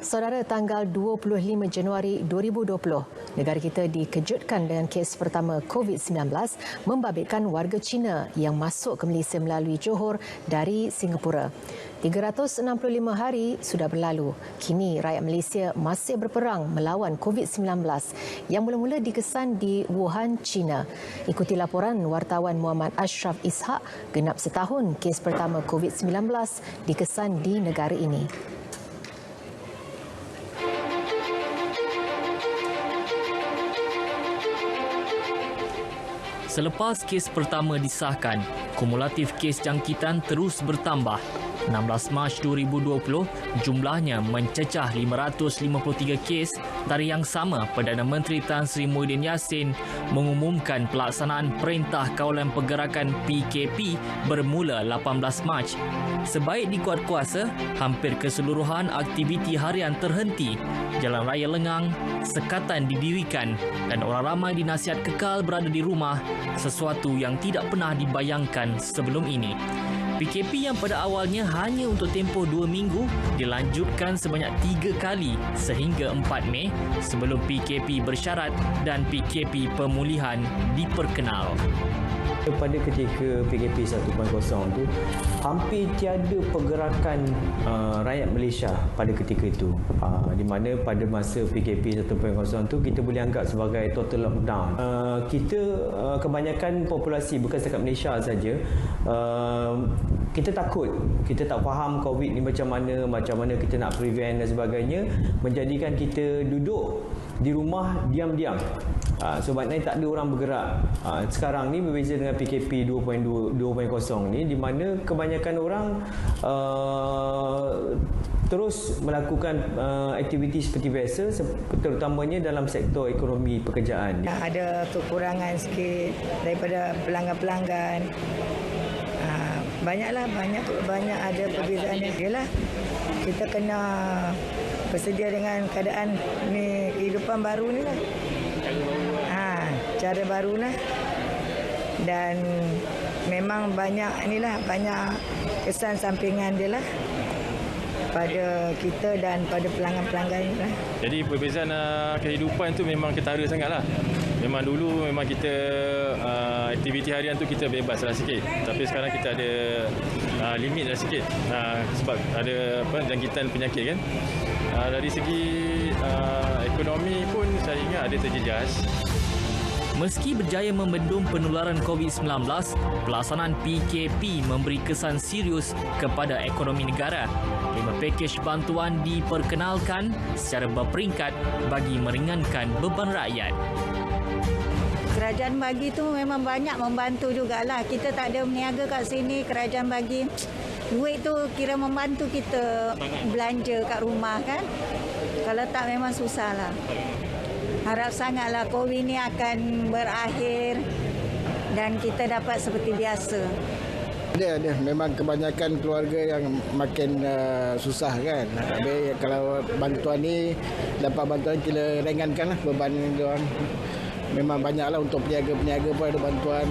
Saudara, tanggal 25 Januari 2020, negara kita dikejutkan dengan kes pertama COVID-19 membabitkan warga Cina yang masuk ke Malaysia melalui Johor dari Singapura. 365 hari sudah berlalu. Kini rakyat Malaysia masih berperang melawan COVID-19 yang mula-mula dikesan di Wuhan, China. Ikuti laporan wartawan Muhammad Ashraf Ishak, genap setahun kes pertama COVID-19 dikesan di negara ini. Selepas kes pertama disahkan, kumulatif kes jangkitan terus bertambah. 16 Mac 2020, jumlahnya mencecah 553 kes dari yang sama Perdana Menteri Tan Sri Muhyiddin Yassin mengumumkan pelaksanaan Perintah Kawalan Pergerakan PKP bermula 18 Mac. Sebaik dikuat kuasa, hampir keseluruhan aktiviti harian terhenti. Jalan raya lengang, sekatan didirikan dan orang ramai dinasihat kekal berada di rumah, sesuatu yang tidak pernah dibayangkan sebelum ini. PKP yang pada awalnya hanya untuk tempoh 2 minggu dilanjutkan sebanyak 3 kali sehingga 4 Mei sebelum PKP bersyarat dan PKP pemulihan diperkenal. Pada ketika PKP 1.0 tu, hampir tiada pergerakan rakyat Malaysia pada ketika itu. Di mana pada masa PKP 1.0 tu kita boleh anggap sebagai total lockdown. Kita kebanyakan populasi, bukan setakat Malaysia saja, kita takut, kita tak faham COVID ni macam mana kita nak prevent dan sebagainya, menjadikan kita duduk di rumah diam-diam. Sebabnya tak ada orang bergerak. Sekarang ni berbeza dengan PKP 2.0 ni, di mana kebanyakan orang terus melakukan aktiviti seperti biasa, terutamanya dalam sektor ekonomi pekerjaan. Ada kekurangan sikit daripada pelanggan-pelanggan. Banyak ada perbezaannya. Yalah, kita kena bersedia dengan keadaan ni, kehidupan baru ni lah. Cara baru lah. Dan memang banyak kesan sampingan dia lah pada kita dan pada pelanggan-pelanggan ni lah. Jadi perbezaan kehidupan tu memang ketara sangat lah. Memang dulu kita aktiviti harian tu kita bebas lah sikit. Tapi sekarang kita ada limit lah sikit. Sebab ada jangkitan penyakit kan. Dari segi ekonomi pun saya ingat ada terjejas. Meski berjaya membendung penularan COVID-19, pelaksanaan PKP memberi kesan serius kepada ekonomi negara. 5 pakej bantuan diperkenalkan secara berperingkat bagi meringankan beban rakyat. Kerajaan bagi tu memang banyak membantu jugalah. Kita tak ada meniaga kat sini, kerajaan bagi duit tu kira membantu kita belanja kat rumah kan. Kalau tak memang susahlah. Harap sangatlah COVID ni akan berakhir dan kita dapat seperti biasa. Ada. Memang kebanyakan keluarga yang makin susah kan. Habis kalau bantuan ni, dapat bantuan kita ringankan lah beban diorang. Memang banyaklah untuk peniaga-peniaga pun ada bantuan.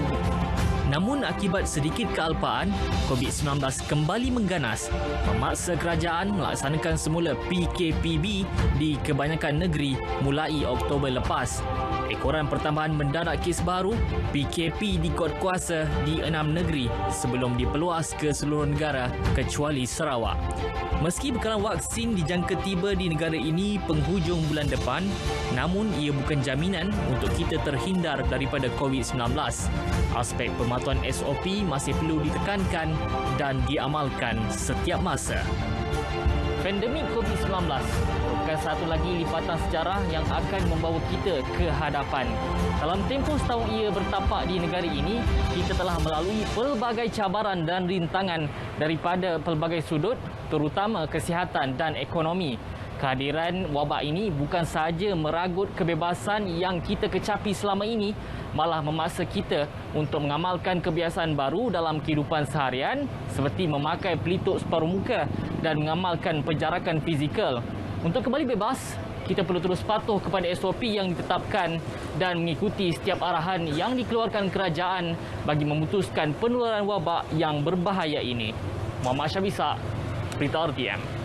Namun akibat sedikit kealpaan, COVID-19 kembali mengganas, memaksa kerajaan melaksanakan semula PKPB di kebanyakan negeri mulai Oktober lepas. Ekoran pertambahan mendadak kes baru, PKP dikuat kuasa di 6 negeri sebelum diperluas ke seluruh negara kecuali Sarawak. Meski bekalan vaksin dijangka tiba di negara ini penghujung bulan depan, namun ia bukan jaminan untuk kita terhindar daripada COVID-19. Aspek pematuhan SOP masih perlu ditekankan dan diamalkan setiap masa. Pandemik COVID-19 merupakan satu lagi lipatan sejarah yang akan membawa kita ke hadapan. Dalam tempoh setahun ia bertapak di negara ini, kita telah melalui pelbagai cabaran dan rintangan daripada pelbagai sudut, terutama kesihatan dan ekonomi. Kehadiran wabak ini bukan sahaja meragut kebebasan yang kita kecapi selama ini, malah memaksa kita untuk mengamalkan kebiasaan baru dalam kehidupan seharian seperti memakai pelitup separuh muka dan mengamalkan penjarakan fizikal. Untuk kembali bebas, kita perlu terus patuh kepada SOP yang ditetapkan dan mengikuti setiap arahan yang dikeluarkan kerajaan bagi memutuskan penularan wabak yang berbahaya ini. Muhammad Ashraf Ishak, Berita RTM.